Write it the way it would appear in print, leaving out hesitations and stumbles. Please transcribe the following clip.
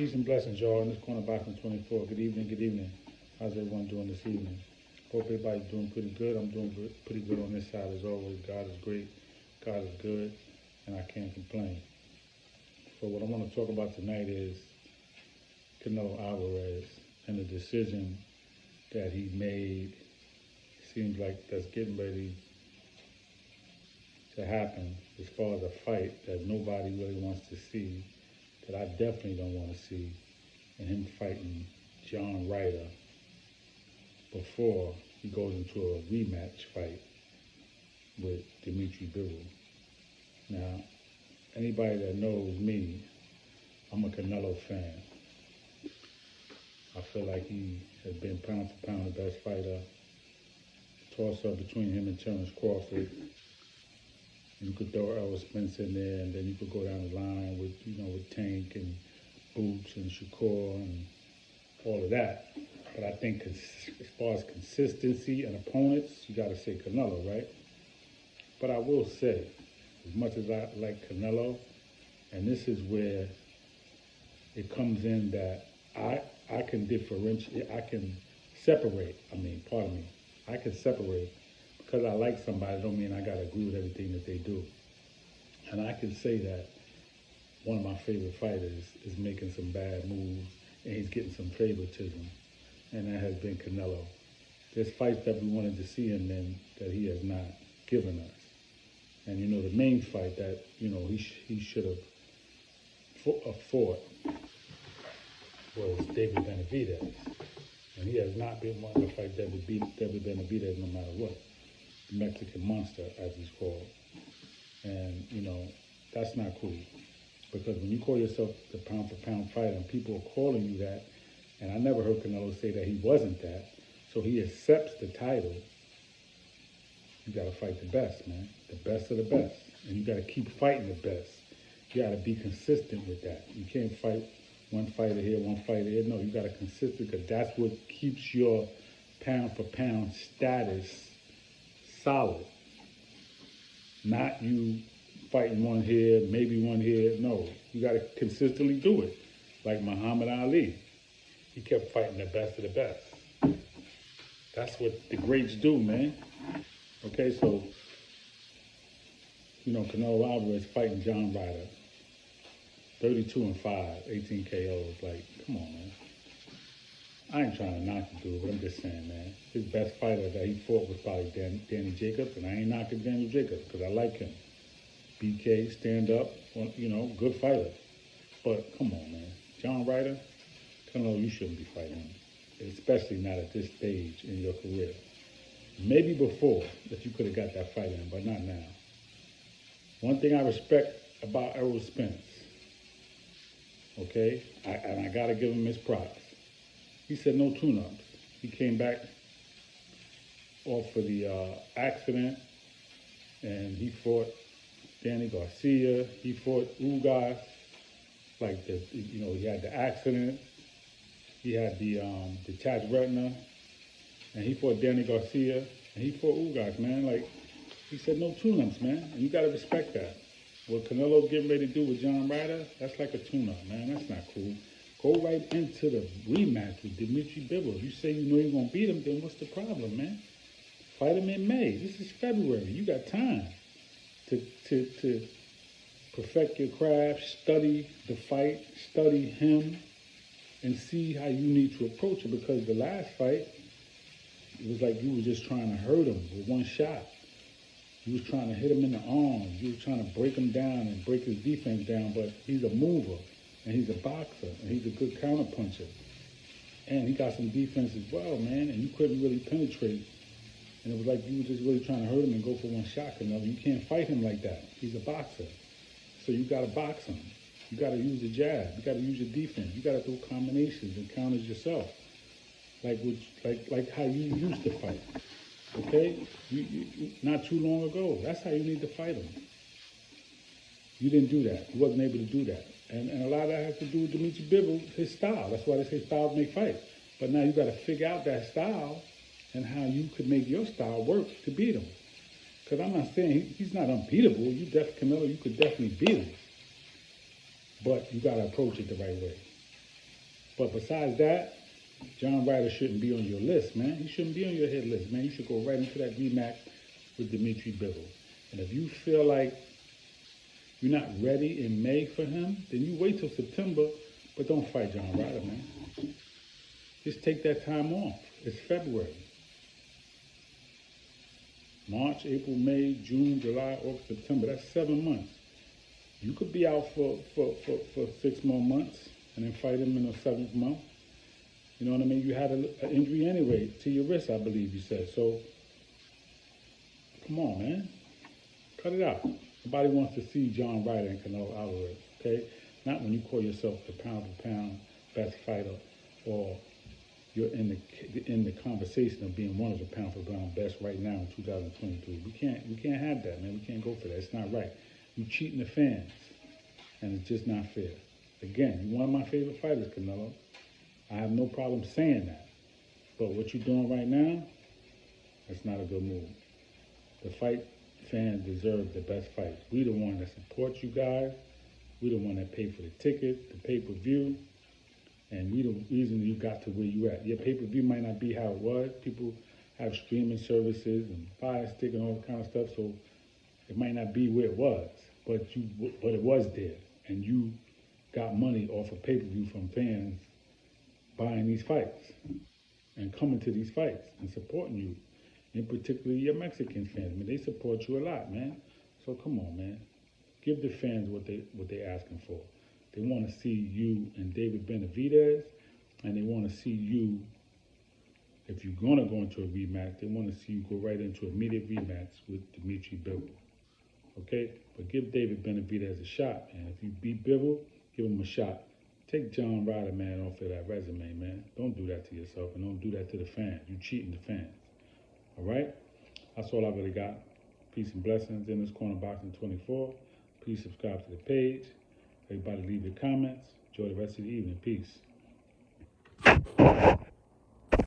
Peace and blessings, y'all. In this corner boxing 24. Good evening, good evening. How's everyone doing this evening? Hope everybody's doing pretty good. I'm doing pretty good on this side as always. God is great, God is good, and I can't complain. So what I want to talk about tonight is Canelo Alvarez and the decision that he made. Seems like that's getting ready to happen as far as a fight that nobody really wants to see, that I definitely don't want to see, and him fighting John Ryder before he goes into a rematch fight with Dimitry Bivol. Now, anybody that knows me, I'm a Canelo fan. I feel like he has been pound for pound the best fighter. Toss-up between him and Terence Crawford. You could throw Errol Spence in there, and then you could go down the line with, with Tank and Boots and Shakur and all of that. But I think as far as consistency and opponents, you got to say Canelo, right? But I will say, as much as I like Canelo, and this is where it comes in that I can differentiate, I can separate, I can separate. Because I like somebody don't mean I got to agree with everything that they do. And I can say that one of my favorite fighters is making some bad moves and he's getting some favoritism. And that has been Canelo. There's fights that we wanted to see him in that he has not given us. And the main fight that, he should have fought was David Benavidez. And he has not been one to fight David Benavidez no matter what. Mexican monster, as he's called. And, that's not cool. Because when you call yourself the pound-for-pound fighter and people are calling you that, and I never heard Canelo say that he wasn't that, so he accepts the title, you got to fight the best, man. The best of the best. And you got to keep fighting the best. You got to be consistent with that. You can't fight one fighter here, one fighter here. No, you got to consistent, because that's what keeps your pound-for-pound status solid. Not you fighting one here, maybe one here. No, you got to consistently do it. Like Muhammad Ali. He kept fighting the best of the best. That's what the greats do, man. Okay, so, Canelo Alvarez fighting John Ryder. 32-5, 18 KOs. Like, come on, man. I ain't trying to knock the dude, but I'm just saying, man. His best fighter that he fought was probably Danny Jacobs, and I ain't knocking Danny Jacobs because I like him. BK, stand up, good fighter. But come on, man. John Ryder, Canelo, you shouldn't be fighting him, especially not at this stage in your career. Maybe before that you could have got that fight in, but not now. One thing I respect about Errol Spence, okay, and I got to give him his props. He said no tune-ups. He came back off of the accident, and he fought Danny Garcia. He fought Ugas. Like he had the accident. He had the detached retina, and he fought Danny Garcia, and he fought Ugas, man. Like, he said no tune-ups, man, and you got to respect that. What Canelo's getting ready to do with John Ryder, that's like a tune-up, man. That's not cool. Go right into the rematch with Dimitry Bivol. If you say you know you're going to beat him, then what's the problem, man? Fight him in May. This is February. You got time to perfect your craft, study the fight, study him, and see how you need to approach it. Because the last fight, it was like you were just trying to hurt him with one shot. You was trying to hit him in the arms. You was trying to break him down and break his defense down, but he's a mover. And he's a boxer, and he's a good counterpuncher. And he got some defense as well, man, and you couldn't really penetrate. And it was like you were just really trying to hurt him and go for one shot. You can't fight him like that. He's a boxer. So you got to box him. You got to use the jab. You got to use your defense. You got to throw combinations and counters yourself. Like how you used to fight. Okay? You not too long ago. That's how you need to fight him. You didn't do that. You wasn't able to do that. And a lot of that has to do with Dimitry Bivol, his style. That's why they say styles make fights. But now you got to figure out that style and how you could make your style work to beat him. Because I'm not saying he's not unbeatable. Canelo, you could definitely beat him. But you got to approach it the right way. But besides that, John Ryder shouldn't be on your list, man. He shouldn't be on your hit list, man. You should go right into that rematch with Dimitry Bivol. And if you feel like you're not ready in May for him, then you wait till September, but don't fight John Ryder, man. Just take that time off. It's February. March, April, May, June, July, August, September. That's 7 months. You could be out for 6 more months and then fight him in the 7th month. You know what I mean? You had an injury anyway to your wrist, I believe you said. So, come on, man. Cut it out. Nobody wants to see John Ryder and Canelo Alvarez, okay? Not when you call yourself the pound-for-pound best fighter, or you're in the conversation of being one of the pound-for-pound best right now in 2023. We can't have that, man. We can't go for that. It's not right. You're cheating the fans, and it's just not fair. Again, you're one of my favorite fighters, Canelo. I have no problem saying that. But what you're doing right now, that's not a good move. The fight fans deserve the best fights. We the one that supports you guys. We the one that pay for the ticket, the pay-per-view, and we the reason you got to where you at. Your pay-per-view might not be how it was. People have streaming services and Fire Stick and all that kind of stuff, so it might not be where it was, but it was there, and you got money off of pay-per-view from fans buying these fights and coming to these fights and supporting you, and particularly your Mexican fans. I mean, they support you a lot, man. So come on, man. Give the fans what they asking for. They want to see you and David Benavidez, and they want to see you, if you're going to go into a rematch, they want to see you go right into an immediate rematch with Dimitry Bivol. Okay? But give David Benavidez a shot, man. If you beat Bivol, give him a shot. Take John Ryder, man, off of that resume, man. Don't do that to yourself, and don't do that to the fans. You're cheating the fans. All right? That's all I really got. Peace and blessings in this corner boxing 24. Please subscribe to the page. Everybody leave your comments. Enjoy the rest of the evening. Peace.